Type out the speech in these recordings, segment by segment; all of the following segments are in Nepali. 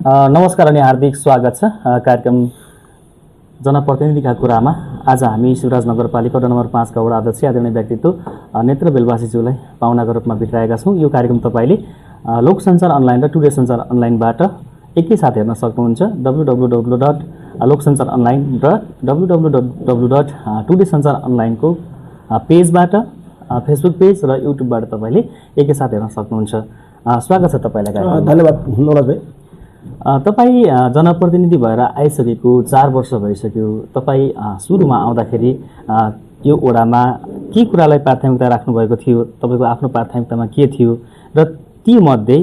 नमस्कार अनि हार्दिक स्वागत छ कार्यक्रम जनप्रतिनिधिका कुरामा। आज हामी शिवराज नगरपालिका वडा नम्बर 5 का वडा अध्यक्ष आदरणीय व्यक्तित्व नेत्र बेलवासीज्यूलाई पाहुनाको रूपमा भेटाएका छौँ। यो कार्यक्रम तपाईँले लोकसञ्चार अनलाइन र टुडे सञ्चार अनलाइनबाट एकैसाथ हेर्न सक्नुहुन्छ। www.लोकसञ्चार अनलाइन र www.टुडेसञ्चार को पेजबाट, फेसबुक पेज र युट्युबबाट तपाईँले एकैसाथ हेर्न सक्नुहुन्छ। स्वागत छ तपाईँलाई। धन्यवाद नोराज भाइ। तपाईँ जनप्रतिनिधि भएर आइसकेको 4 वर्ष भइसक्यो। तपाईँ सुरुमा आउँदाखेरि यो वडामा के कुरालाई प्राथमिकता राख्नुभएको थियो, तपाईँको आफ्नो प्राथमिकतामा के थियो र तीमध्ये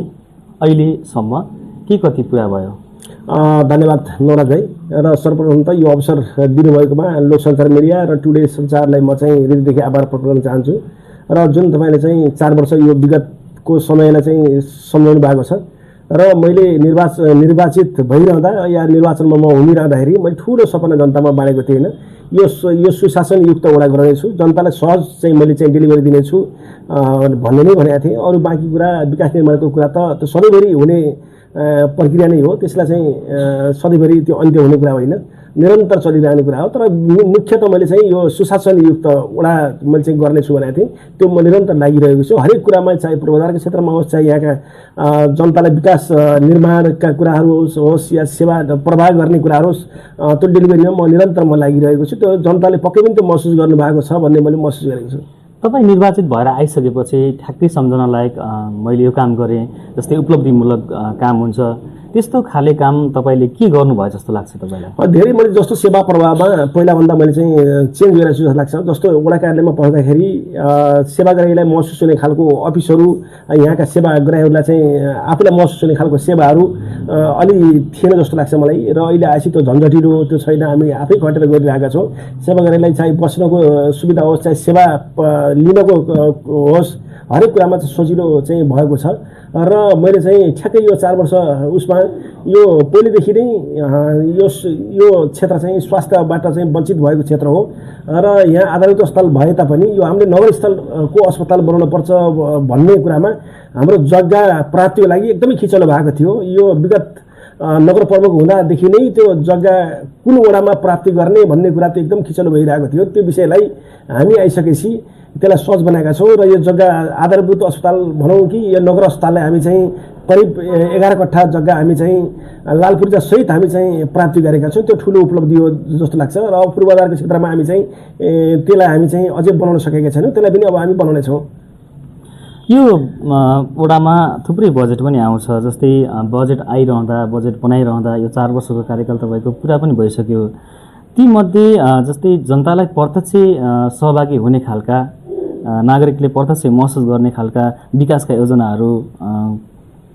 अहिलेसम्म के कति पुरा भयो? धन्यवाद नोराज भाइ। र सर्वप्रथम त यो अवसर दिनुभएकोमा लोकसञ्चार मिडिया र टुडे सञ्चारलाई म चाहिँ हृदयदेखि आभार प्रकट गर्न चाहन्छु। र जुन तपाईँले चाहिँ 4 वर्ष यो विगतको समयलाई चाहिँ सम्झाउनु भएको छ र मैले निर्वाचित भइरहँदा या निर्वाचनमा म हुमिरहँदाखेरि मैले ठुलो सपना जनतामा बाँडेको थिएँ। यो सुशासनयुक्त वडा गराउनेछु, जनतालाई सहज चाहिँ मैले चाहिँ डेलिभरी दिनेछु भन्ने नै भनेको थिएँ। अरू बाँकी कुरा विकास निर्माणको कुरा त सधैँभरि हुने प्रक्रिया नै हो, त्यसलाई चाहिँ सधैँभरि त्यो अन्त्य हुने कुरा होइन, निरन्तर चलिरहने कुरा हो। तर मुख्यतः मैले चाहिँ यो सुशासनयुक्त वडा मैले चाहिँ गर्नेछु भनेको थिएँ। त्यो म निरन्तर लागिरहेको छु। हरेक कुरामा चाहे पूर्वाधारको क्षेत्रमा होस्, चाहे यहाँका जनतालाई विकास निर्माणका कुराहरू होस् या सेवा प्रवाह गर्ने कुराहरू होस्, त्यो डेलिभरीमा म निरन्तर लागिरहेको छु। त्यो जनताले पक्कै पनि त्यो महसुस गर्नुभएको छ भन्ने मैले महसुस गरेको छु। तपाईँ निर्वाचित भएर आइसकेपछि ठ्याक्कै सम्झना लायक मैले यो काम गरेँ, जस्तै उपलब्धिमूलक काम हुन्छ, त्यस्तो खाले काम तपाईँले के गर्नुभयो जस्तो लाग्छ तपाईँलाई? धेरै मैले जस्तो सेवा प्रवाहमा पहिलाभन्दा मैले चाहिँ चेन्ज गरेको छु जस्तो लाग्छ। जस्तो वडा कार्यालयमा पहुँदाखेरि सेवाग्राहीलाई महसुस हुने खालको अफिसहरू, यहाँका सेवाग्राहीहरूलाई चाहिँ आफूलाई महसुस हुने खालको सेवाहरू अलि थिएन जस्तो लाग्छ मलाई। र अहिले आएपछि त्यो झन्झटिलो त्यो छैन, हामी आफै खटेर गरिरहेका छौँ। सेवाग्राहीलाई चाहे बस्नको सुविधा होस्, चाहे सेवा लिनको होस्, हरेक कुरामा चाहिँ सजिलो चाहिँ भएको छ। र मैले चाहिँ ठ्याक्कै यो 4 वर्ष उसमा यो पहिलेदेखि नै यो क्षेत्र चाहिँ स्वास्थ्यबाट चाहिँ वञ्चित भएको क्षेत्र हो। र यहाँ आधारभूत अस्पताल भए तापनि यो हामीले नगरस्थलको अस्पताल बनाउनु पर्छ भन्ने कुरामा हाम्रो जग्गा प्राप्तिको लागि एकदमै खिचलो भएको थियो। यो विगत नगर प्रमुख हुँदादेखि नै त्यो जग्गा कुन वडामा प्राप्ति गर्ने भन्ने कुरा त एकदम खिचलो भइरहेको थियो। त्यो विषयलाई हामी आइसकेपछि त्यसलाई सहज बनाएका छौँ। र यो जग्गा आधारभूत अस्पताल भनौँ कि यो नगर अस्पताललाई हामी चाहिँ करिब 11 कट्ठा जग्गा हामी चाहिँ लाल पूर्जा सहित हामी चाहिँ प्राप्ति गरेका छौँ। त्यो ठुलो उपलब्धि हो जस्तो लाग्छ। र पूर्वाधारको क्षेत्रमा हामी चाहिँ त्यसलाई हामी चाहिँ अझै बनाउन सकेका छैनौँ, त्यसलाई पनि अब हामी बनाउनेछौँ। यो वडामा थुप्रै बजेट पनि आउँछ, जस्तै बजेट आइरहँदा, बजेट बनाइरहँदा यो 4 वर्षको कार्यकाल तपाईँको पुरा पनि भइसक्यो। तीमध्ये जस्तै जनतालाई प्रत्यक्ष सहभागी हुने खालका, नागरिकले प्रत्यक्ष महसुस गर्ने खालका विकासका योजनाहरू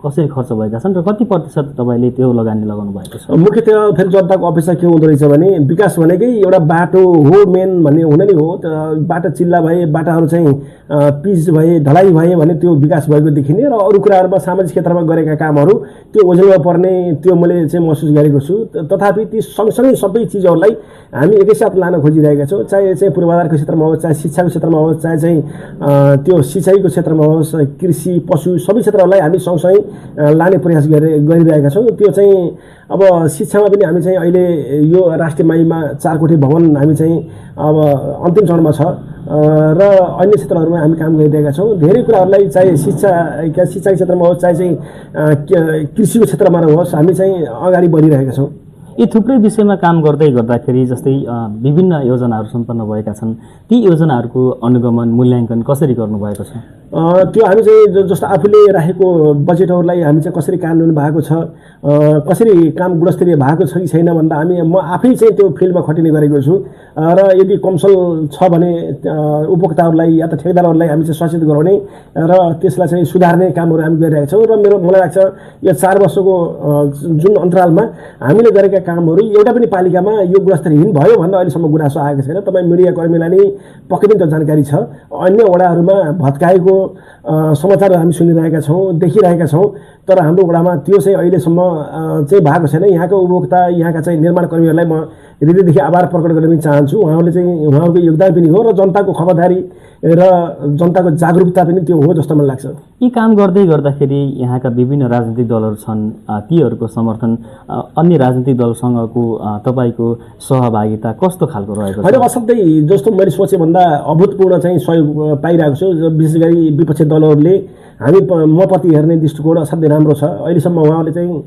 कसरी खर्च भएका छन् र कति प्रतिशत तपाईँले त्यो लगानी लगाउनु भएको छ? मुख्यतः फेरि जनताको अपेक्षा के हुँदो रहेछ भने विकास भनेकै एउटा बाटो हो मेन भन्ने हुन नै हो। बाटो चिल्ला भए, बाटाहरू चाहिँ पिच भए, ढलाइ भए भने त्यो विकास भएको देखिने। र अरू कुराहरूमा सामाजिक क्षेत्रमा गरेका कामहरू त्यो ओझेलमा पर्ने त्यो मैले चाहिँ महसुस गरेको छु। तथापि ती सँगसँगै सबै चिजहरूलाई हामी एकैसाथ लान खोजिरहेका छौँ। चाहे चाहिँ पूर्वाधारको क्षेत्रमा होस्, चाहे शिक्षाको क्षेत्रमा होस्, चाहे चाहिँ त्यो सिँचाइको क्षेत्रमा होस्, कृषि पशु सबै क्षेत्रहरूलाई हामी सँगसँगै लाने प्रयास गरिरहेका छौँ। त्यो चाहिँ अब शिक्षामा पनि हामी चाहिँ अहिले यो राष्ट्रिय माइमा 4 कोठी भवन हामी चाहिँ अब अन्तिम चरणमा छ। र अन्य क्षेत्रहरूमा हामी काम गरिरहेका छौँ। धेरै कुराहरूलाई चाहे शिक्षाको क्षेत्रमा होस्, चाहे चाहिँ कृषिको क्षेत्रमा होस्, हामी चाहिँ अगाडि बढिरहेका छौँ। यी थुप्रै विषयमा काम गर्दाखेरि जस्तै विभिन्न योजनाहरू सम्पन्न भएका छन्, ती योजनाहरूको अनुगमन मूल्याङ्कन कसरी गर्नुभएको छ? त्यो हामी चाहिँ जस्तो आफूले राखेको बजेटहरूलाई हामी चाहिँ कसरी कार्यान्वयन भएको छ, कसरी काम गुणस्तरीय भएको छ कि छैन भन्दा म आफै चाहिँ त्यो फिल्डमा खटिने गरेको छु। र यदि कमसल छ भने उपभोक्ताहरूलाई या त ठेकेदारहरूलाई हामी चाहिँ सचेत गराउने र त्यसलाई चाहिँ सुधार्ने कामहरू हामी गरिरहेका छौँ। र मलाई लाग्छ यो 4 वर्षको जुन अन्तरालमा हामीले गरेका कामहरू एउटा पनि पालिकामा यो गुणस्तरहीन भयो भन्दा अहिलेसम्म गुनासो आएको छैन। तपाईँ मिडिया कर्मीलाई नै पक्कै पनि त जानकारी छ। अन्य वडाहरूमा भत्काएको समाचारहरू हामी सुनिरहेका छौँ, देखिरहेका छौँ। तर हाम्रो वडामा त्यो चाहिँ अहिलेसम्म चाहिँ भएको छैन। यहाँको उपभोक्ता, यहाँका चाहिँ निर्माण कर्मीहरूलाई म हृदयदेखि आभार प्रकट गर्न पनि चाहन्छु। उहाँहरूले चाहिँ उहाँहरूको योगदान पनि हो र जनताको खबरदारी र जनताको जागरुकता पनि त्यो हो जस्तो मलाई लाग्छ। यी काम गर्दै गर्दाखेरि यहाँका विभिन्न राजनीतिक दलहरू छन्, तीहरूको समर्थन अन्य राजनीतिक दलसँगको तपाईँको सहभागिता कस्तो खालको रहेको छ? होइन, असाध्यै जस्तो मैले सोचेँ भन्दा अभूतपूर्ण चाहिँ सहयोग पाइरहेको छु। विशेष गरी विपक्षी दलहरूले म प्रति हेर्ने दृष्टिकोण असाध्यै राम्रो छ। अहिलेसम्म उहाँहरूले चाहिँ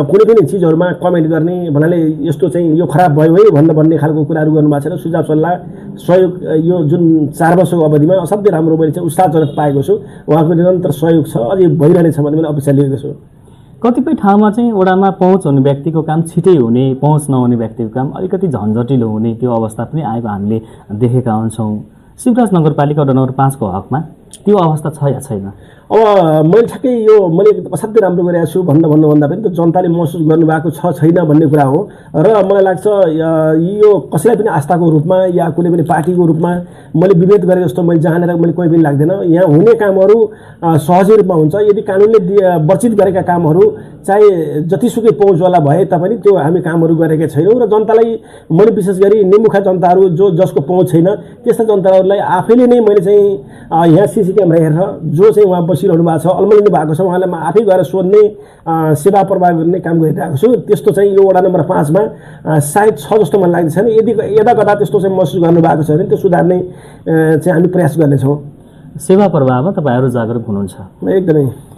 कुनै पनि चिजहरूमा कमेन्ट गर्ने भन्नाले यस्तो चाहिँ यो खराब भयो है भन्ने खालको कुराहरू गर्नुभएको छैन। सुझाव सल्लाह सहयोग यो जुन 4 वर्षको अवधिमा असाध्यै राम्रो मैले चाहिँ उत्साहजनक पाएको छु। उहाँको निरन्तर सहयोग छ, अझै भइरहनेछ भन्ने मैले अपेक्षा लिएको छु। कतिपय ठाउँमा चाहिँ वडामा पहुँच हुने व्यक्तिको काम छिटै हुने, पहुँच नहुने व्यक्तिको काम अलिकति झन्झटिलो हुने त्यो अवस्था पनि आएको हामीले देखेका हुन्छौँ। शिवराज नगरपालिका वडा नम्बर 5 को हकमा त्यो अवस्था छ या छैन? अब मैले ठ्याक्कै यो मैले असाध्यै राम्रो गरेको छु भन्दा पनि त जनताले महसुस गर्नुभएको छ छैन भन्ने कुरा हो। र मलाई लाग्छ यो कसैलाई पनि आस्थाको रूपमा या कुनै पनि पार्टीको रूपमा मैले विभेद गरेँ जस्तो मैले जानेर मैले कोही पनि लाग्दैन। यहाँ हुने कामहरू सहजै रूपमा हुन्छ। यदि कानुनले वर्जित गरेका कामहरू चाहे जतिसुकै पहुँचवाला भए तापनि त्यो हामी कामहरू गरेका छैनौँ। र जनतालाई मैले विशेष गरी निमुखा जनताहरू जसको पहुँच छैन त्यस्ता जनताहरूलाई आफैले नै मैले चाहिँ यहाँ सिसी क्यामेरा हेरेर जो चाहिँ उहाँ बसिरहनु भएको छ, अल्मलिनु भएको छ, उहाँलाई म आफै गएर सोध्ने सेवा प्रवाह गर्ने काम गरिरहेको छु। त्यस्तो चाहिँ यो वडा नम्बर 5 मा सायद छ जस्तो मलाई लाग्दैन। यदि यदा कदा त्यस्तो चाहिँ महसुस गर्नुभएको छ भने त्यो सुधार्ने चाहिँ हामी प्रयास गर्नेछौँ। सेवा प्रवाहमा तपाईँहरू जागरुक हुनुहुन्छ? एकदमै।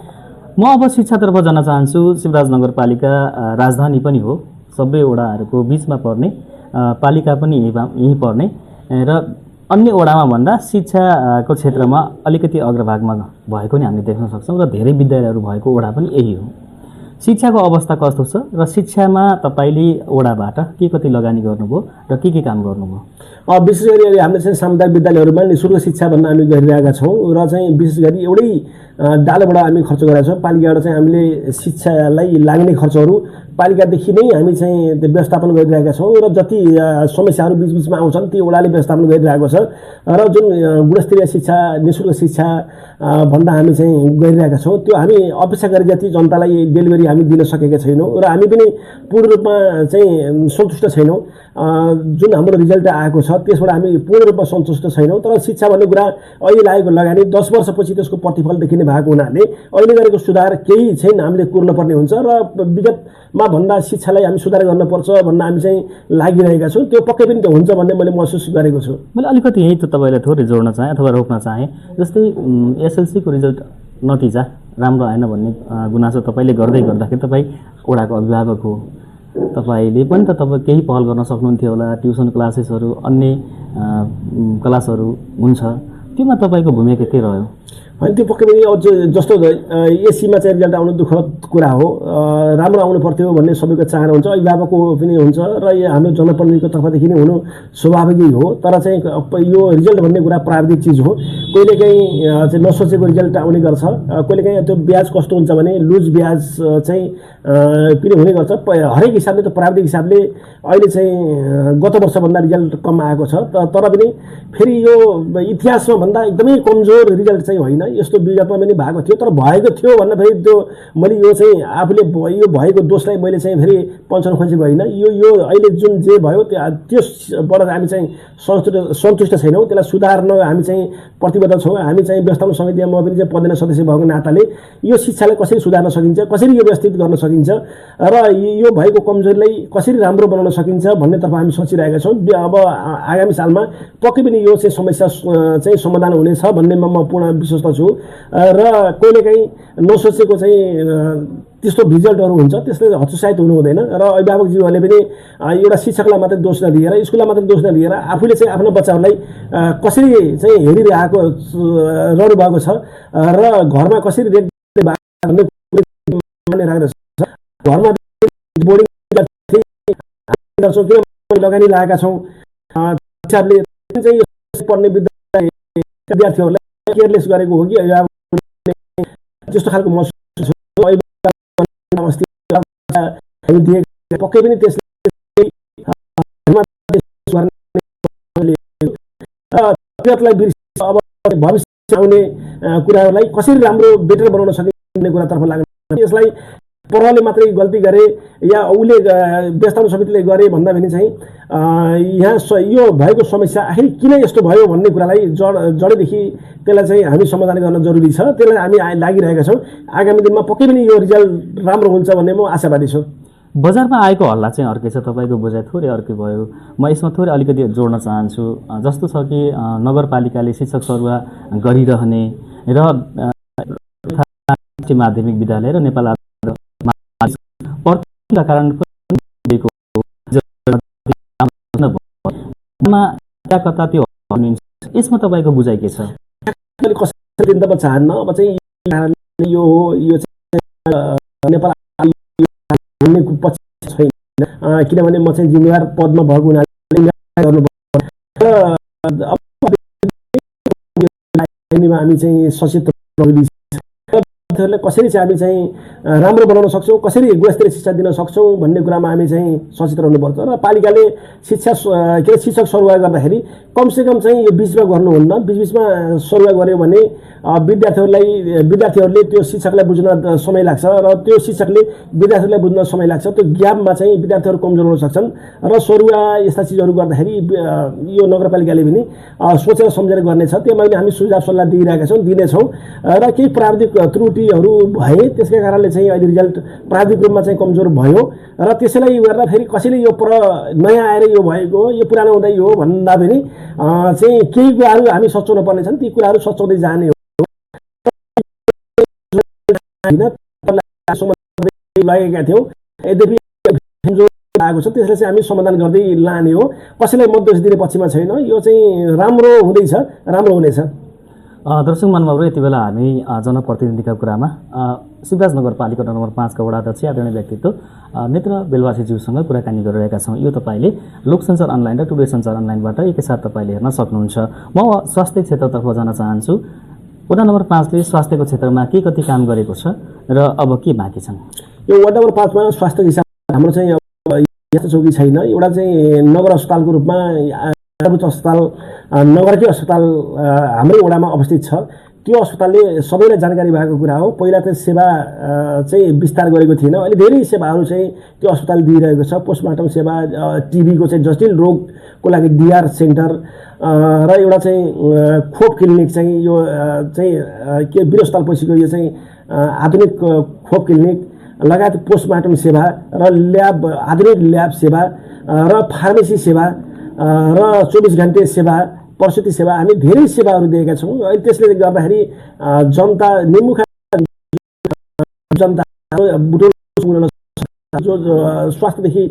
म अब शिक्षातर्फ जान चाहन्छु। शिवराज नगरपालिका राजधानी पनि हो, सबै वडाहरूको बिचमा पर्ने पालिका पनि यहीँ पर्ने र अन्य वडामा भन्दा शिक्षाको क्षेत्रमा अलिकति अग्रभागमा भएको नि हामीले देख्न सक्छौँ र धेरै विद्यालयहरू भएको वडा पनि यही हो। शिक्षाको अवस्था कस्तो छ र शिक्षामा तपाईँले वडाबाट के कति लगानी गर्नुभयो र के काम गर्नुभयो? विशेष गरी अहिले हामीले चाहिँ सामुदायिक विद्यालयहरूमा निःशुल्क शिक्षा भन्न हामी गरिरहेका छौँ र चाहिँ विशेष गरी एउटै डालोबाट हामी खर्च गरेका छौँ। पालिकाबाट चाहिँ हामीले शिक्षालाई लाग्ने खर्चहरू पालिकादेखि नै हामी चाहिँ व्यवस्थापन गरिरहेका छौँ र जति समस्याहरू बिचबिचमा आउँछन् ती वडाले व्यवस्थापन गरिरहेको छ र जुन गुणस्तरीय शिक्षा निःशुल्क शिक्षा भन्दा हामी चाहिँ गरिरहेका छौँ। त्यो हामी अपेक्षा गरे जति जनतालाई डेलिभरी हामी दिन सकेका छैनौँ र हामी पनि पूर्ण रूपमा चाहिँ सन्तुष्ट छैनौँ। जुन हाम्रो रिजल्ट आएको छ त्यसबाट हामी पूर्ण रूपमा सन्तुष्ट छैनौँ। तर शिक्षा भन्ने कुरा अहिले लागेको लगानी 10 वर्षपछि त्यसको प्रतिफल देखिने भएको हुनाले अहिले गरेको सुधार केही छैन हामीले कुर्नुपर्ने हुन्छ र विगतमा भन्दा शिक्षालाई हामी सुधार गर्नुपर्छ भन्न हामी चाहिँ लागिरहेका छौँ। त्यो पक्कै पनि त्यो हुन्छ भन्ने मैले महसुस गरेको छु। मैले अलिकति यही त तपाईँलाई थोरै जोड्न चाहेँ अथवा रोक्न चाहेँ। जस्तै एसएलसीको रिजल्ट नतिजा राम्रो आएन भन्ने गुनासो तपाईँले गर्दाखेरि तपाईँ वडाको अभिभावक हो, तपाईँले पनि त तपाईँ केही पहल गर्न सक्नुहुन्थ्यो होला। ट्युसन क्लासेसहरू अन्य क्लासहरू हुन्छ, त्योमा तपाईँको भूमिका के रह्यो? अनि त्यो पक्कै पनि जस्तो एसीमा चाहिँ रिजल्ट आउनु दुःखद कुरा हो। राम्रो आउनु पर्थ्यो भन्ने सबैको चाहना हुन्छ, अभिभावकको पनि हुन्छ र हाम्रो जनप्रतिनिधिको तर्फदेखि नै हुनु स्वाभाविकै हो। तर चाहिँ यो रिजल्ट भन्ने कुरा प्राविधिक चिज हो। कहिलेकाहीँ चाहिँ नसोचेको रिजल्ट आउने गर्छ। कहिलेकाहीँ त्यो ब्याज कस्तो हुन्छ भने लुज ब्याज चाहिँ पनि हुने गर्छ। हरेक हिसाबले त प्राविधिक हिसाबले अहिले चाहिँ गत वर्षभन्दा रिजल्ट कम आएको छ। तर पनि फेरि यो इतिहासमा भन्दा एकदमै कमजोर रिजल्ट चाहिँ होइन। यस्तो विगतमा पनि भएको थियो, तर भएको थियो भन्न फेरि त्यो मैले यो चाहिँ आफूले यो भएको दोषलाई मैले चाहिँ फेरि पन्छाउन खोजेको होइन। यो अहिले जुन जे भयो त्यसबाट हामी चाहिँ सन्तुष्ट छैनौँ। त्यसलाई सुधार्न हामी चाहिँ प्रतिबद्ध छौँ। हामी चाहिँ व्यवस्थापन समितिमा म पनि चाहिँ पदेन सदस्य भएको नाताले यो शिक्षालाई कसरी सुधार्न सकिन्छ, कसरी यो व्यवस्थित गर्न सकिन्छ र यो भएको कमजोरीलाई कसरी राम्रो बनाउन सकिन्छ भन्नेतर्फ हामी सोचिरहेका छौँ। अब आगामी सालमा पक्कै पनि यो चाहिँ समस्या चाहिँ समाधान हुनेछ भन्नेमा म पूर्ण विश्वस्त छु। र कहिलेकाहीँ नसोचेको चाहिँ त्यस्तो रिजल्टहरू हुन्छ, त्यसले हतोत्साहित हुनु हुँदैन। र अभिभावकज्यूहरूले पनि एउटा शिक्षकलाई मात्रै दोष नदिएर, स्कुललाई मात्रै दोष नदिएर आफूले चाहिँ आफ्नो बच्चाहरूलाई कसरी चाहिँ हेरिरहेको रहनु भएको छ र घरमा कसरी घरमा बोर्डिङ गर्छौँ किन लगानी लागेका छौँ। हिसाबले चाहिँ पढ्ने विद्यार्थीहरूलाई केयरलेस गरेको हो कि त्यस्तो खालको महसुस पक्कै पनि त्यसले अब भविष्य आउने कुराहरूलाई कसरी राम्रो बेटर बनाउन सकिने कुरातर्फ लाग्ने यसलाई प्रहरले मात्रै गल्ती गरे या उसले व्यवस्थापन समितिले गरे भन्दा पनि चाहिँ यहाँ यो भएको समस्या आखिर किन यस्तो भयो भन्ने कुरालाई जडैदेखि त्यसलाई चाहिँ हामी समाधान गर्न जरुरी छ। त्यसलाई हामी लागिरहेका छौँ। आगामी दिनमा पक्कै पनि यो रिजल्ट राम्रो हुन्छ भन्ने म आशावादी छु। बजारमा आएको हल्ला चाहिँ अर्कै छ, तपाईँको बुझाइ थोरै अर्कै भयो। म यसमा थोरै अलिकति जोड्न चाहन्छु। जस्तो छ कि नगरपालिकाले शिक्षक सरुवा गरिरहने र माध्यमिक विद्यालय र नेपाल कारण कता त्यो यसमा तपाईँको बुझाइ के छ? कसैले दिन त चाहन्न। अब चाहिँ यो हो, यो नेपाल पछि छैन, किनभने म चाहिँ जिम्मेवार पदमा भएको हुनाले हामी चाहिँ सचेत कसरी चाहिँ हामी चाहिँ राम्रो बनाउन सक्छौँ, कसरी गुणस्तरीय शिक्षा दिन सक्छौँ भन्ने कुरामा हामी चाहिँ सचेत रहनुपर्छ। र पालिकाले शिक्षक सरुवा गर्दाखेरि कमसेकम चाहिँ यो बिचमा गर्नुहुन्न। बिचबिचमा सरुवा गऱ्यो भने विद्यार्थीहरूले त्यो शिक्षकलाई बुझ्न समय लाग्छ र त्यो शिक्षकले विद्यार्थीलाई बुझ्न समय लाग्छ। त्यो ग्यापमा चाहिँ विद्यार्थीहरू कमजोर हुन सक्छन् र सरुवा यस्ता चिजहरू गर्दाखेरि यो नगरपालिकाले पनि सोचेर सम्झेर गर्नेछ। त्यसमा पनि हामी सुझाव सल्लाह दिइरहेका छौँ, दिनेछौँ। र केही प्राविधिक त्रुटिहरू भए त्यसकै कारणले चाहिँ अहिले रिजल्ट प्राविधिक रूपमा चाहिँ कमजोर भयो र त्यसैलाई गर्दा फेरि कसैले यो नयाँ आएर यो भएको यो पुरानो हुँदै यो भन्दा पनि चाहिँ केही कुराहरू हामी सच्याउन पर्ने छन्। ती कुराहरू सच्याउँदै जाने हो। लगेका थियौँ, यद्यपि आएको छ त्यसलाई चाहिँ हामी समाधान गर्दै लाने हो। कसैलाई मध्यस्थी दिने पक्षमा छैन। यो चाहिँ राम्रो हुँदैछ, राम्रो हुनेछ। दर्शक महानुभावहरू, यति बेला हामी जनप्रतिनिधिका कुरामा शिवराज नगरपालिका नम्बर 5 का वडा अध्यक्ष आदरणीय व्यक्तित्व नेत्र बेलवासीज्यूसँग कुराकानी गरिरहेका छौँ। यो तपाईँले लोकसञ्चार अनलाइन र टुडे सञ्चार अनलाइनबाट एकैसाथ तपाईँले हेर्न सक्नुहुन्छ। म स्वास्थ्य क्षेत्रतर्फ जान चाहन्छु। वडा नम्बर 5 ले स्वास्थ्यको क्षेत्रमा के कति काम गरेको छ र अब के बाँकी छन्? यो वडा नम्बर 5 मा स्वास्थ्यको हिसाबले हाम्रो चाहिँ यस्तो चौकी छैन। एउटा चाहिँ नगर अस्पतालको रूपमा सर्वोच्च अस्पताल नगरकै अस्पताल हाम्रै वडामा अवस्थित छ। त्यो अस्पतालले सबैलाई जानकारी भएको कुरा हो। पहिला त सेवा चाहिँ विस्तार गरेको थिएन, अहिले धेरै सेवाहरू चाहिँ त्यो अस्पताल दिइरहेको छ। पोस्टमार्टम सेवा, टिबीको चाहिँ जटिल रोगको लागि डिआर सेन्टर र एउटा चाहिँ खोप क्लिनिक चाहिँ यो चाहिँ के वीर अस्पताल पछिको यो चाहिँ आधुनिक खोप क्लिनिक लगायत पोस्टमार्टम सेवा र आधुनिक ल्याब सेवा र फार्मेसी सेवा र 24 घण्टे सेवा, प्रसुति सेवा, हामी धेरै सेवाहरू दिएका छौँ। अहिले त्यसले गर्दाखेरि जनता निमुखा जनता जो स्वास्थ्यदेखि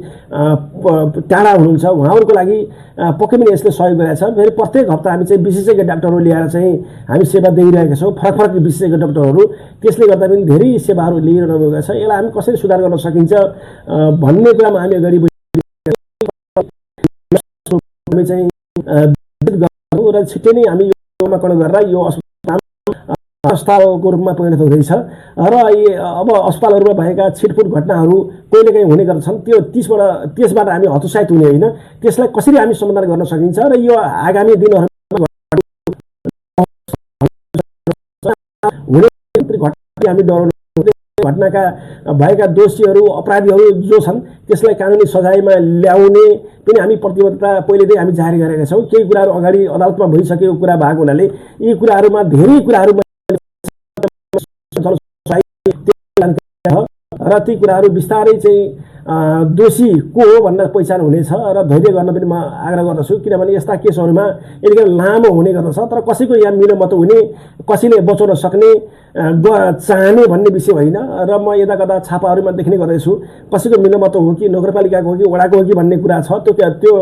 टाढा हुनुहुन्छ उहाँहरूको लागि पक्कै पनि यसले सहयोग गरेको छ। फेरि प्रत्येक हप्ता हामी चाहिँ विशेषज्ञ डाक्टरहरू ल्याएर चाहिँ हामी सेवा दिइरहेका छौँ, फरक फरक विशेषज्ञ डाक्टरहरू। त्यसले गर्दा पनि धेरै सेवाहरू लिइरहनु भएको छ। यसलाई हामी कसरी सुधार गर्न सकिन्छ भन्ने कुरामा हामी अगाडि चाहिँ र छिट्टै नै हामी यो नामाकरण गरेर यो अस्पतालको रूपमा परिणत हुँदैछ। र अब अस्पतालहरूमा भएका छिटफुट घटनाहरू कहिलेकाहीँ हुने गर्छन्। त्यसबाट हामी हतोत्साहित हुने होइन, त्यसलाई कसरी हामी समाधान गर्न सकिन्छ र यो आगामी दिनहरूमा हामी डराउनु घटनाका भएका दोषीहरू अपराधीहरू जो छन् त्यसलाई कानुनी सजायमा ल्याउने पनि हामी प्रतिबद्धता पहिलेदेखि हामी जारी गरेका छौँ। केही कुराहरू अगाडि अदालतमा भइसकेको कुरा भएको हुनाले यी कुराहरूमा धेरै कुराहरू र ती कुराहरू बिस्तारै चाहिँ दोषी को हो भनेर पहिचान हुनेछ र धैर्य गर्न पनि म आग्रह गर्दछु। किनभने यस्ता केसहरूमा यतिखेर लामो हुने गर्दछ, तर कसैको यहाँ मिलोमतो हुने, कसैले बचाउन सक्ने चाहने भन्ने विषय होइन। र म यता कता छापाहरूमा देख्ने गर्दैछु कसैको मिलोमतो हो कि नगरपालिकाको हो कि वडाको हो कि भन्ने कुरा छ। त्यो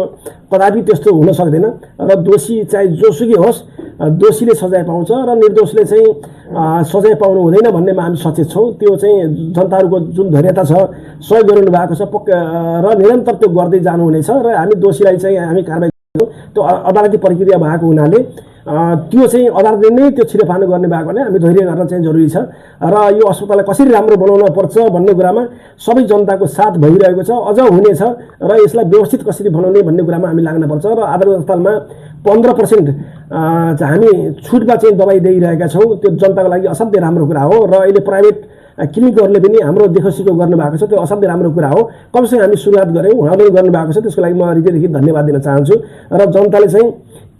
कदापि त्यस्तो हुन सक्दैन र दोषी चाहे जोसुकै होस् दोषीले सजाय पाउँछ र निर्दोषले चाहिँ सजाय पाउनु हुँदैन भन्नेमा हामी सचेत छौँ। त्यो चाहिँ जनताहरूको जुन धैर्यता छ, सहयोग गरिनु भएको छ र निरन्तर त्यो गर्दै जानुहुनेछ र हामी दोषीलाई चाहिँ हामी कारबाही त्यो अदालती प्रक्रिया भएको हुनाले त्यो चाहिँ अदालतले नै त्यो छिरेफानो गर्ने भएकोले हामी धैर्य गर्न चाहिँ जरुरी छ। र यो अस्पताललाई कसरी राम्रो बनाउन पर्छ भन्ने कुरामा सबै जनताको साथ भइरहेको छ, अझ हुनेछ र यसलाई व्यवस्थित कसरी बनाउने भन्ने कुरामा हामी लाग्नुपर्छ। र आधार अस्पतालमा 15% हामी छुटमा चाहिँ दबाई दिइरहेका छौँ। त्यो जनताको लागि असाध्यै राम्रो कुरा हो र अहिले प्राइभेट क्लिनिकहरूले पनि हाम्रो देखोसिको गर्नुभएको छ, त्यो असाध्यै राम्रो कुरा हो। कमसेकम हामी सुरुवात गऱ्यौँ, उहाँले गर्नुभएको छ, त्यसको लागि म हृदयदेखि धन्यवाद दिन चाहन्छु। र जनताले चाहिँ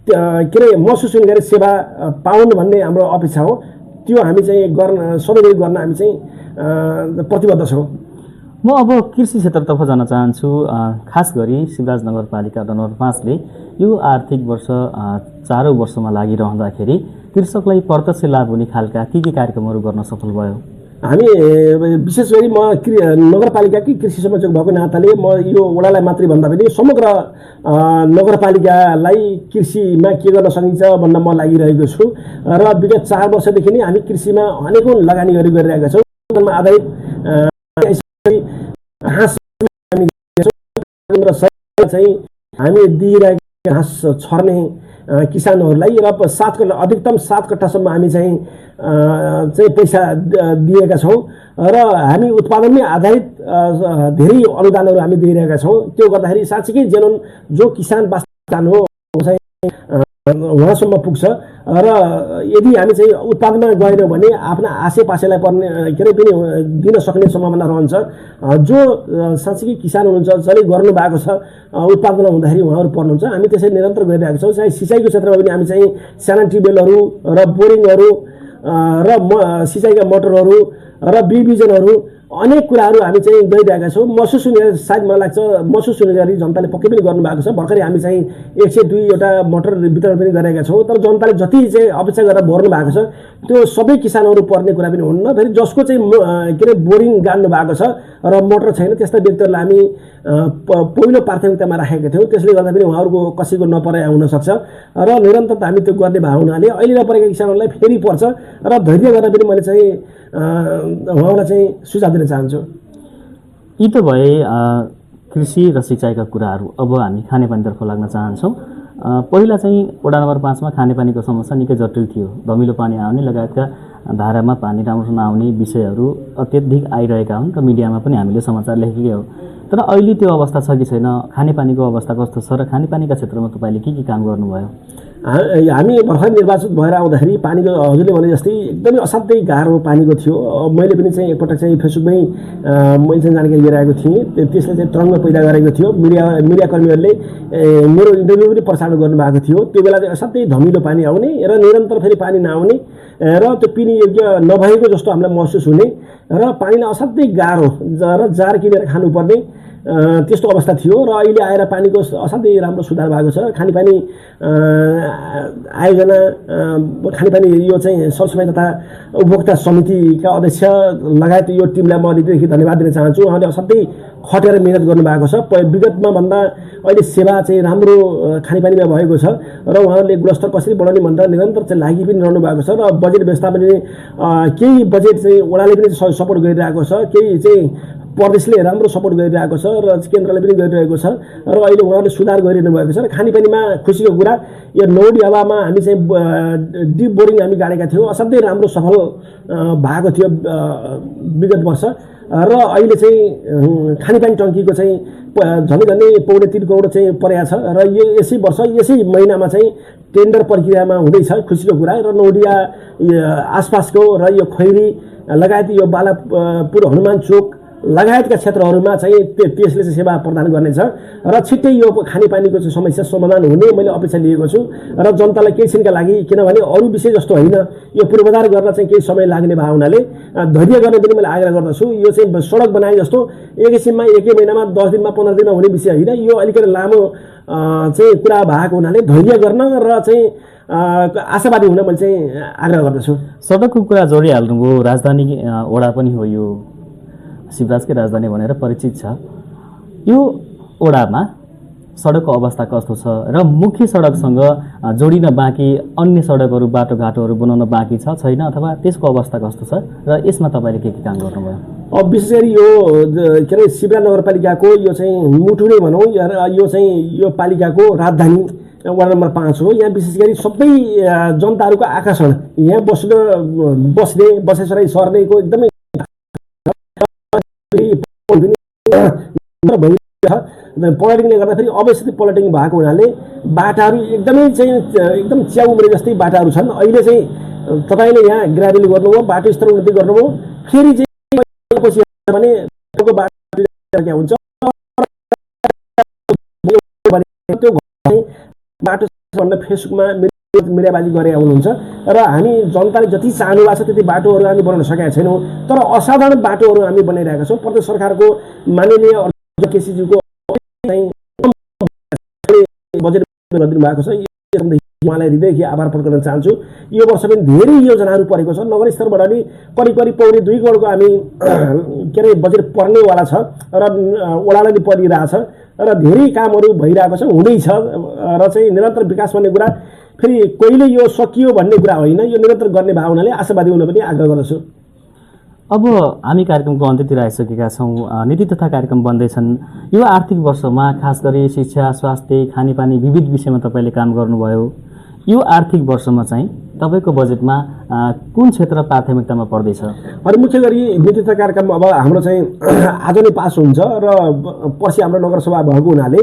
के अरे महसुस हुने गरी सेवा पाउनु भन्ने हाम्रो अपेक्षा हो, त्यो हामी चाहिँ गर्न सधैँ गर्न हामी चाहिँ प्रतिबद्ध छौँ। म अब कृषि क्षेत्रतर्फ जान चाहन्छु। खास गरी शिवराज नगरपालिका नम्बर 5ले यो आर्थिक वर्ष 4औं वर्षमा लागिरहँदाखेरि कृषकलाई प्रत्यक्ष लाभ हुने खालका के कार्यक्रमहरू गर्न सफल भयो? हामी विशेष गरी म नगरपालिकाकै कृषि संयोजक भएको नाताले म यो वडालाई मात्रै भन्दा पनि समग्र नगरपालिकालाई कृषिमा के गर्न सकिन्छ भन्न म लागिरहेको छु। र विगत 4 वर्षदेखि नै हामी कृषिमा अनेकौं लगानीहरू गरिरहेका छौँ। आधारित चाहिँ हामी दिइरहेका घाँस छर्ने किसानहरूलाई र 7 कट्ठा अधिकतम 7 कट्ठासम्म हामी चाहिँ पैसा दिएका छौँ र हामी उत्पादनमै आधारित धेरै अनुदानहरू हामी दिइरहेका छौँ। त्यो गर्दाखेरि साँच्चीकै जो किसान वास्तविक हो उहाँसम्म पुग्छ। र यदि हामी चाहिँ उत्पादनमा गएनौँ भने आफ्ना आसेपासेलाई पर्ने के अरे पनि दिन सक्ने सम्भावना रहन्छ। जो साँच्चीकै किसान हुनुहुन्छ, जसले गर्नुभएको छ उत्पादन हुँदाखेरि उहाँहरू पर्नुहुन्छ। हामी त्यसरी निरन्तर गरिरहेका छौँ। चाहे सिँचाइको क्षेत्रमा पनि हामी चाहिँ साना ट्युबवेलहरू र बोरिङहरू र सिँचाइका मोटरहरू र बिजनहरू अनेक कुराहरू हामी चाहिँ गरिरहेका छौँ। महसुस हुने सायद मलाई लाग्छ महसुस हुने गरी जनताले पक्कै पनि गर्नुभएको छ। भर्खरै हामी चाहिँ 102वटा मोटर वितरण पनि गरेका छौँ। तर जनताले जति चाहिँ अपेक्षा गरेर भर्नु भएको छ त्यो सबै किसानहरू पर्ने कुरा पनि हुन्न। फेरि जसको चाहिँ के अरे बोरिङ गाड्नु भएको छ र मोटर छैन त्यस्ता व्यक्तिहरूलाई हामी पहिलो प्राथमिकतामा राखेका थियौँ। त्यसले गर्दा पनि उहाँहरूको कसैको नपराइ हुनसक्छ र निरन्तरता हामी त्यो गर्ने भएको हुनाले अहिले नपरेका किसानहरूलाई फेरि पर्छ र धैर्य गरेर पनि मैले चाहिँ उहाँलाई चाहिँ सुझाव दिन चाहन्छु। यी त भए कृषि र सिँचाइका कुराहरू। अब हामी खानेपानीतर्फ लाग्न चाहन्छौँ। पहिला चाहिँ वडा नम्बर 5मा खानेपानीको समस्या निकै जटिल थियो। धमिलो पानी आउने लगायतका धारामा पानी राम्रो नआउने विषयहरू अत्यधिक आइरहेका हुन् र मिडियामा पनि हामीले समाचार लेखेकै हो। तर अहिले त्यो अवस्था छ कि छैन? खानेपानीको अवस्था कस्तो छ र खानेपानीका क्षेत्रमा तपाईँले के काम गर्नुभयो? हामी भर्खर निर्वाचित भएर आउँदाखेरि पानीको हजुरले भने जस्तै एकदमै असाध्यै गाह्रो पानीको थियो। मैले पनि चाहिँ एकपटक चाहिँ फेसबुकमै मैले चाहिँ जानकारी गराएको थिएँ। त्यसले चाहिँ तरङ्ग पैदा गरेको थियो। मिडियाकर्मीहरूले मेरो इन्टरभ्यू पनि प्रसारण गर्नुभएको थियो। त्यो बेला चाहिँ असाध्यै धमिलो पानी आउने र निरन्तर फेरि पानी नआउने र त्यो पिने योग्य नभएको जस्तो हामीलाई महसुस हुने र पानीलाई असाध्यै गाह्रो र जार किनेर खानुपर्ने त्यस्तो अवस्था थियो। र अहिले आएर पानीको असाध्यै राम्रो सुधार भएको छ। खानेपानी आयोजना खानेपानी यो चाहिँ सरसफाइ तथा उपभोक्ता समितिका अध्यक्ष लगायत यो टिमलाई म हृदयदेखि धन्यवाद दिन चाहन्छु। उहाँले असाध्यै खटेर मिहिनेत गर्नुभएको छ। विगतमा भन्दा अहिले सेवा चाहिँ राम्रो खानेपानीमा भएको छ र उहाँहरूले गुणस्तर कसरी बढाउने भनेर निरन्तर चाहिँ लागि पनि रहनु भएको छ। र बजेट व्यवस्थापन केही बजेट चाहिँ वडाले पनि सपोर्ट गरिरहेको छ, केही चाहिँ प्रदेशले राम्रो सपोर्ट गरिरहेको छ र केन्द्रले पनि गरिरहेको छ र अहिले उहाँहरूले सुधार गरिरहनु भएको छ। र खानेपानीमा खुसीको कुरा यो नौडी हावामा हामी चाहिँ डिप बोरिङ हामी गाडेका थियौँ। असाध्यै राम्रो सफल भएको थियो विगत वर्ष र अहिले चाहिँ खानेपानी टङ्कीको चाहिँ झन्डै 3.5 करोड चाहिँ परेको छ र यसै वर्ष यसै महिनामा चाहिँ टेन्डर प्रक्रियामा हुँदैछ। खुसीको कुरा। र नौडिया आसपासको र यो खैरी लगायत यो बालापुर हनुमान चोक लगायतका क्षेत्रहरूमा चाहिँ त्यसले चाहिँ सेवा प्रदान गर्नेछ र छिट्टै यो खानेपानीको चाहिँ समस्या समाधान हुने मैले अपेक्षा लिएको छु। र जनतालाई केही छिनका लागि, किनभने अरू विषय जस्तो होइन, यो पूर्वाधार गर्न चाहिँ केही समय लाग्ने भएको हुनाले धैर्य गर्ने पनि मैले आग्रह गर्दछु। यो चाहिँ सडक बनाए जस्तो एक किसिममा एकै महिनामा 10 दिनमा 15 दिनमा हुने विषय होइन। यो अलिकति लामो चाहिँ कुरा भएको हुनाले धैर्य गर्न र चाहिँ आशावादी हुन मैले चाहिँ आग्रह गर्दछु। सडकको कुरा जोडिहाल्नुभयो। राजधानी वडा पनि हो, यो शिवराजकै राजधानी भनेर परिचित छ। यो वडामा सडकको अवस्था कस्तो छ र मुख्य सडकसँग जोडिन बाँकी अन्य सडकहरू बाटोघाटोहरू बनाउन बाँकी छ छैन, अथवा त्यसको अवस्था कस्तो छ र यसमा तपाईँले के काम गर्नुभयो? अब विशेष गरी यो के अरे शिवराज नगरपालिकाको यो चाहिँ मुटु नै भनौँ, यो चाहिँ यो पालिकाको राजधानी वडा नम्बर 5 हो। यहाँ विशेष गरी सबै जनताहरूको आकर्षण यहाँ बस्ने बसेसराई सर्नेको एकदमै पलटिङले गर्दाखेरि अवश्य पलटिङ भएको हुनाले बाटाहरू एकदमै चाहिँ एकदम च्याउ उम्रे जस्तै बाटाहरू छन्। अहिले चाहिँ तपाईँले यहाँ ग्राभेल गर्नुभयो, बाटो स्तर उन्नति गर्नुभयो, फेरि चाहिँ पछि भने बाटो हुन्छ त्यो बाटो भनेर फेसबुकमा मिडियाबाजी गरेर हुनुहुन्छ र हामी जनताले जति चाहनु भएको छ त्यति बाटोहरू हामी बनाउन सकेका छैनौँ। तर असाधारण बाटोहरू हामी बनाइरहेका छौँ। प्रदेश सरकारको माननीय केसीज्यूको बजेट गरिदिनु भएको छ, उहाँलाई हृदयदेखि आभार प्रकट गर्न चाहन्छु। यो वर्ष पनि धेरै योजनाहरू परेको छ। नगर स्तरबाट नि करिब 2 करोडको हामी के अरे बजेट पर्नेवाला छ र वडालाई पनि परिरहेछ र धेरै कामहरू भइरहेको छ, हुँदैछ र चाहिँ निरन्तर विकास भन्ने कुरा फेरि कहिले यो सकियो भन्ने कुरा होइन, यो निरन्तर गर्ने भाव हुनाले आशावादी हुन पनि आग्रह गर्दछु। अब हामी कार्यक्रमको अन्त्यतिर आइसकेका छौँ। नीति तथा कार्यक्रम बन्दैछन्। यो आर्थिक वर्षमा खास गरी शिक्षा, स्वास्थ्य, खानेपानी विविध विषयमा तपाईँले काम गर्नुभयो। यो आर्थिक वर्षमा चाहिँ तपाईँको बजेटमा कुन क्षेत्र प्राथमिकतामा पर्दैछ? अनि मुख्य गरी नीति तथा कार्यक्रम अब हाम्रो चाहिँ आज नै पास हुन्छ र पर्सि हाम्रो नगरसभा भएको हुनाले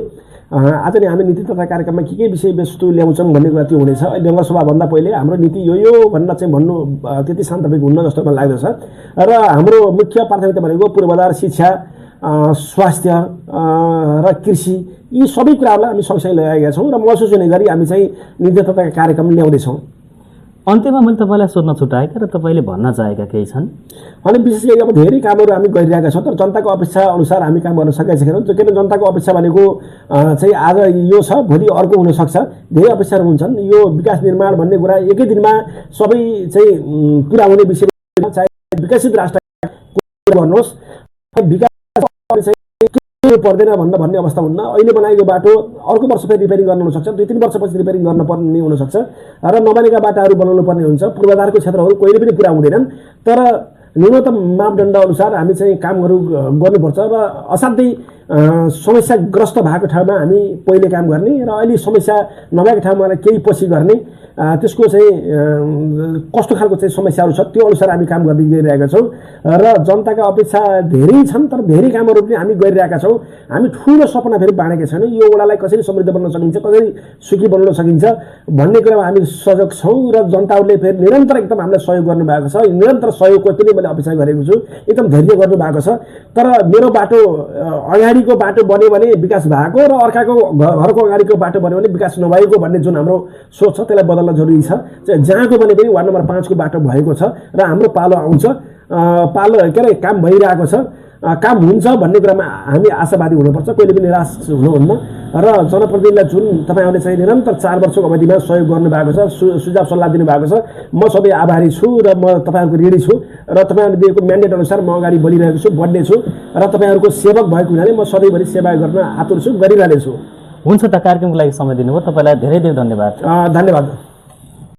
आज नै हामी नीति तथा कार्यक्रममा के विषयवस्तु ल्याउँछौँ भन्ने कुरा त्यो हुनेछ। नगरसभाभन्दा पहिले हाम्रो नीति यो भनेर चाहिँ भन्नु त्यति सान्दर्भिक हुन्न जस्तो मलाई लाग्दछ र हाम्रो मुख्य प्राथमिकता भनेको पूर्वाधार, शिक्षा, स्वास्थ्य र कृषि, यी सबै कुराहरूलाई हामी सँगसँगै ल्याएका छौँ र महसुस हुने गरी हामी चाहिँ नीति तथा कार्यक्रम ल्याउँदैछौँ। अन्त्यमा मैले तपाईँलाई सोध्न छुट्याएका र तपाईँले भन्न चाहेका केही छन्? अनि विशेष गरी अब धेरै कामहरू हामी गरिरहेका छौँ तर जनताको अपेक्षा अनुसार हामी काम गर्न सकेका छैनौँ। किन जनताको अपेक्षा भनेको चाहिँ आज यो छ, भोलि अर्को हुनसक्छ, धेरै अपेक्षाहरू हुन्छन्। यो विकास निर्माण भन्ने कुरा एकै दिनमा सबै चाहिँ पुरा हुने विषय, चाहे विकसित राष्ट्र गर्नुहोस्, विकास पर्दैन भन्ने अवस्था हुन्न। अहिले बनाएको बाटो अर्को वर्ष फेरि रिपेयरिङ गर्नु हुनसक्छ, 2-3 वर्षपछि रिपेयरिङ गर्न पर्ने हुनसक्छ र नबनेका बाटाहरू बनाउनु पर्ने हुन्छ। पूर्वाधारको क्षेत्रहरू कहिले पनि पुरा हुँदैनन् तर न्यूनतम मापदण्ड अनुसार हामी चाहिँ कामहरू गर्नुपर्छ र असाध्यै समस्याग्रस्त भएको ठाउँमा हामी पहिले काम गर्ने र अहिले समस्या नभएको ठाउँमा केही पछि गर्ने, त्यसको चाहिँ कस्तो खालको चाहिँ समस्याहरू छ त्यो अनुसार हामी काम गर्दै गइरहेका छौँ र जनताका अपेक्षा धेरै छन् तर धेरै कामहरू पनि हामी गरिरहेका छौँ। हामी ठुलो सपना फेरि बाँडेका छैनौँ। यो वडालाई कसरी समृद्ध बनाउन सकिन्छ, कसरी सुखी बनाउन सकिन्छ भन्ने कुरामा हामी सजग छौँ र जनताहरूले फेरि निरन्तर एकदम हामीलाई सहयोग गर्नुभएको छ। निरन्तर सहयोगको पनि मैले अपेक्षा गरेको छु, एकदम धैर्य गर्नुभएको छ। तर मेरो बाटो अगाडिको बाटो बन्यो भने विकास भएको र अर्काको घरको अगाडिको बाटो बन्यो भने विकास नभएको भन्ने जुन हाम्रो सोच छ त्यसलाई बदल्न जरुरी छ। जहाँको भने पनि वार्ड नम्बर 5 को बाटो भएको छ र हाम्रो पालो आउँछ, पालो के अरे काम भइरहेको छ, काम हुन्छ भन्ने कुरामा हामी आशावादी हुनुपर्छ, कहिले पनि निराश हुनुहुन्न। र जनप्रतिनिधिलाई जुन तपाईँहरूले चाहिँ निरन्तर 4 वर्षको अवधिमा सहयोग गर्नुभएको छ, सुझाव सल्लाह दिनुभएको छ, म सबै आभारी छु र म तपाईँहरूको ऋणी छु र तपाईँहरूले दिएको म्यान्डेट अनुसार म अगाडि बढिरहेको छु, बढ्ने छु र तपाईँहरूको सेवक भएको हुनाले म सधैँभरि सेवा गर्न आतुर छु, गरिरहनेछु। हुन्छ त, कार्यक्रमको लागि समय दिनुभयो, तपाईँलाई धेरै धेरै धन्यवाद। धन्यवाद।